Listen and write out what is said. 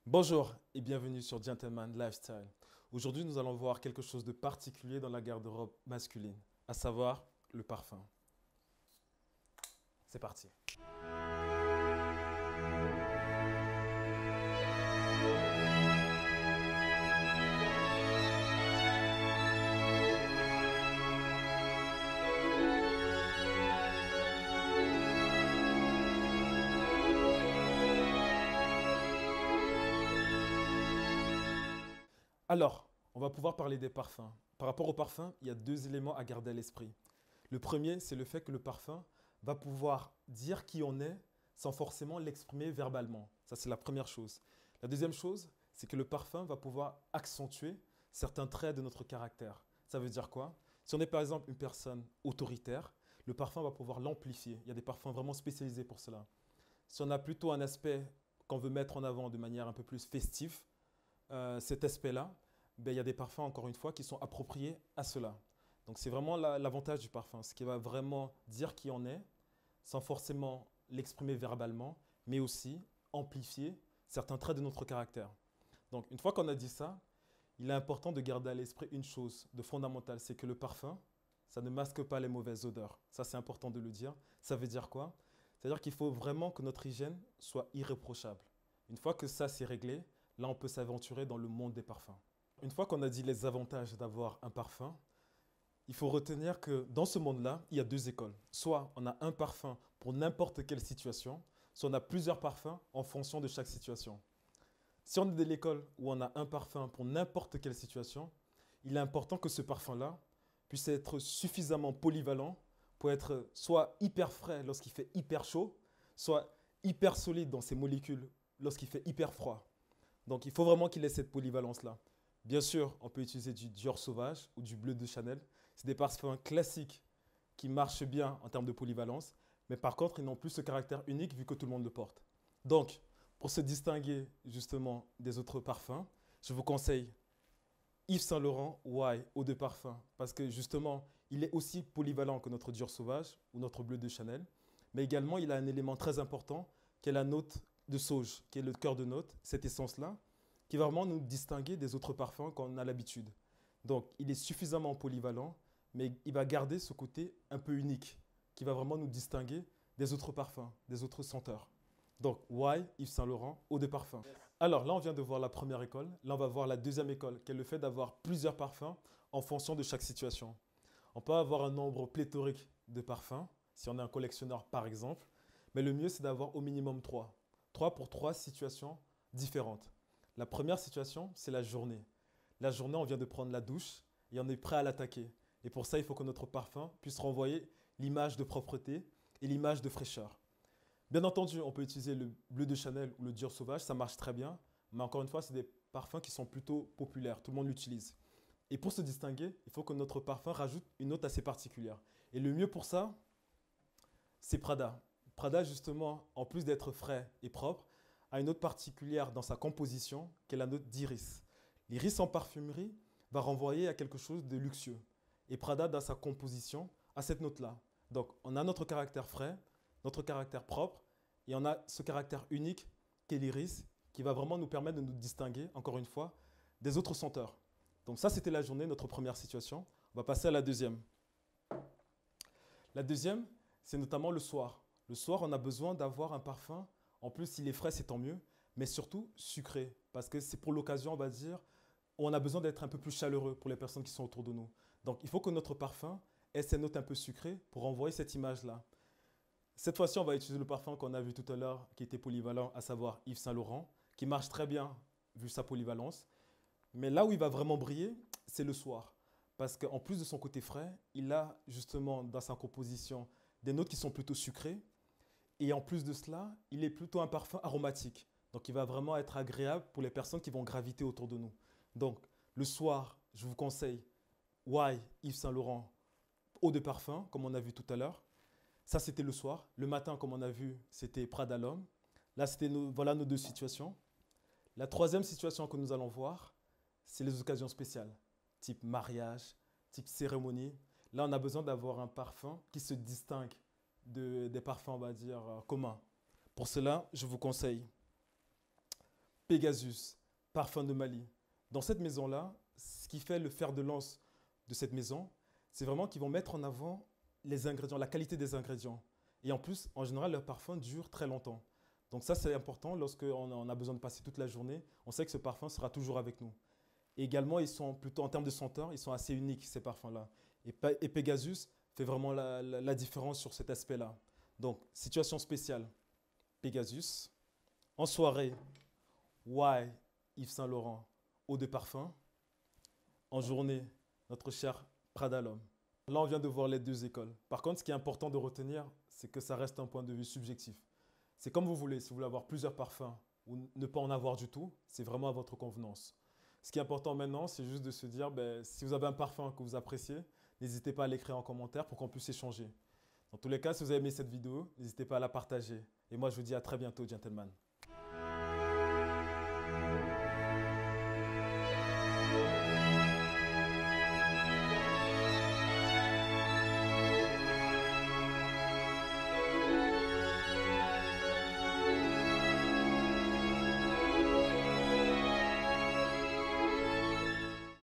Bonjour et bienvenue sur Gentleman Lifestyle. Aujourd'hui, nous allons voir quelque chose de particulier dans la garde-robe masculine, à savoir le parfum. C'est parti. Alors, on va pouvoir parler des parfums. Par rapport au parfum, il y a deux éléments à garder à l'esprit. Le premier, c'est le fait que le parfum va pouvoir dire qui on est sans forcément l'exprimer verbalement. Ça, c'est la première chose. La deuxième chose, c'est que le parfum va pouvoir accentuer certains traits de notre caractère. Ça veut dire quoi? Si on est par exemple une personne autoritaire, le parfum va pouvoir l'amplifier. Il y a des parfums vraiment spécialisés pour cela. Si on a plutôt un aspect qu'on veut mettre en avant de manière un peu plus festive, cet aspect-là, ben, il y a des parfums, encore une fois, qui sont appropriés à cela. Donc c'est vraiment l'avantage du parfum, ce qui va vraiment dire qui on est, sans forcément l'exprimer verbalement, mais aussi amplifier certains traits de notre caractère. Donc une fois qu'on a dit ça, il est important de garder à l'esprit une chose de fondamentale, c'est que le parfum, ça ne masque pas les mauvaises odeurs. Ça, c'est important de le dire. Ça veut dire quoi? C'est-à-dire qu'il faut vraiment que notre hygiène soit irréprochable. Une fois que ça, c'est réglé, là, on peut s'aventurer dans le monde des parfums. Une fois qu'on a dit les avantages d'avoir un parfum, il faut retenir que dans ce monde-là, il y a deux écoles. Soit on a un parfum pour n'importe quelle situation, soit on a plusieurs parfums en fonction de chaque situation. Si on est de l'école où on a un parfum pour n'importe quelle situation, il est important que ce parfum-là puisse être suffisamment polyvalent pour être soit hyper frais lorsqu'il fait hyper chaud, soit hyper solide dans ses molécules lorsqu'il fait hyper froid. Donc il faut vraiment qu'il ait cette polyvalence-là. Bien sûr, on peut utiliser du Dior Sauvage ou du Bleu de Chanel. C'est des parfums classiques qui marchent bien en termes de polyvalence, mais par contre, ils n'ont plus ce caractère unique vu que tout le monde le porte. Donc, pour se distinguer justement des autres parfums, je vous conseille Yves Saint Laurent Why Eau de Parfum, parce que justement, il est aussi polyvalent que notre Dior Sauvage ou notre Bleu de Chanel, mais également, il a un élément très important qui est la note de sauge, qui est le cœur de note, cette essence-là, qui va vraiment nous distinguer des autres parfums qu'on a l'habitude. Donc, il est suffisamment polyvalent, mais il va garder ce côté un peu unique, qui va vraiment nous distinguer des autres parfums, des autres senteurs. Donc, Why Yves Saint Laurent, eau de parfum. Alors là, on vient de voir la première école. Là, on va voir la deuxième école, qui est le fait d'avoir plusieurs parfums en fonction de chaque situation. On peut avoir un nombre pléthorique de parfums, si on est un collectionneur par exemple, mais le mieux, c'est d'avoir au minimum trois. Trois pour trois situations différentes. La première situation, c'est la journée. La journée, on vient de prendre la douche et on est prêt à l'attaquer. Et pour ça, il faut que notre parfum puisse renvoyer l'image de propreté et l'image de fraîcheur. Bien entendu, on peut utiliser le bleu de Chanel ou le Dior Sauvage, ça marche très bien. Mais encore une fois, c'est des parfums qui sont plutôt populaires, tout le monde l'utilise. Et pour se distinguer, il faut que notre parfum rajoute une note assez particulière. Et le mieux pour ça, c'est Prada. Prada, justement, en plus d'être frais et propre, a une note particulière dans sa composition, qui est la note d'iris. L'iris en parfumerie va renvoyer à quelque chose de luxueux. Et Prada, dans sa composition, a cette note-là. Donc, on a notre caractère frais, notre caractère propre, et on a ce caractère unique qu'est l'iris, qui va vraiment nous permettre de nous distinguer, encore une fois, des autres senteurs. Donc ça, c'était la journée, notre première situation. On va passer à la deuxième. La deuxième, c'est notamment le soir. Le soir, on a besoin d'avoir un parfum. En plus, s'il est frais, c'est tant mieux, mais surtout sucré. Parce que c'est pour l'occasion, on va dire, où on a besoin d'être un peu plus chaleureux pour les personnes qui sont autour de nous. Donc, il faut que notre parfum ait ces notes un peu sucrées pour envoyer cette image-là. Cette fois-ci, on va utiliser le parfum qu'on a vu tout à l'heure, qui était polyvalent, à savoir Yves Saint Laurent, qui marche très bien vu sa polyvalence. Mais là où il va vraiment briller, c'est le soir. Parce qu'en plus de son côté frais, il a justement dans sa composition des notes qui sont plutôt sucrées. Et en plus de cela, il est plutôt un parfum aromatique. Donc il va vraiment être agréable pour les personnes qui vont graviter autour de nous. Donc le soir, je vous conseille Why Yves Saint Laurent, eau de parfum, comme on a vu tout à l'heure. Ça, c'était le soir. Le matin, comme on a vu, c'était Prada l'homme. Là, voilà nos deux situations. La troisième situation que nous allons voir, c'est les occasions spéciales, type mariage, type cérémonie. Là, on a besoin d'avoir un parfum qui se distingue des parfums, on va dire, communs. Pour cela, je vous conseille Pegasus, parfum de Mali. Dans cette maison-là, ce qui fait le fer de lance de cette maison, c'est vraiment qu'ils vont mettre en avant les ingrédients, la qualité des ingrédients. Et en plus, en général, leur parfum dure très longtemps. Donc ça, c'est important lorsqu'on a besoin de passer toute la journée. On sait que ce parfum sera toujours avec nous. Et également, ils sont plutôt en termes de senteur, ils sont assez uniques, ces parfums-là. Et Pegasus fait vraiment la différence sur cet aspect-là. Donc, situation spéciale, Pegasus. En soirée, Why Yves Saint Laurent, eau de parfum. En journée, notre cher Prada l'homme. Là, on vient de voir les deux écoles. Par contre, ce qui est important de retenir, c'est que ça reste un point de vue subjectif. C'est comme vous voulez, si vous voulez avoir plusieurs parfums ou ne pas en avoir du tout, c'est vraiment à votre convenance. Ce qui est important maintenant, c'est juste de se dire, ben, si vous avez un parfum que vous appréciez, n'hésitez pas à l'écrire en commentaire pour qu'on puisse échanger. Dans tous les cas, si vous avez aimé cette vidéo, n'hésitez pas à la partager. Et moi, je vous dis à très bientôt, gentlemen.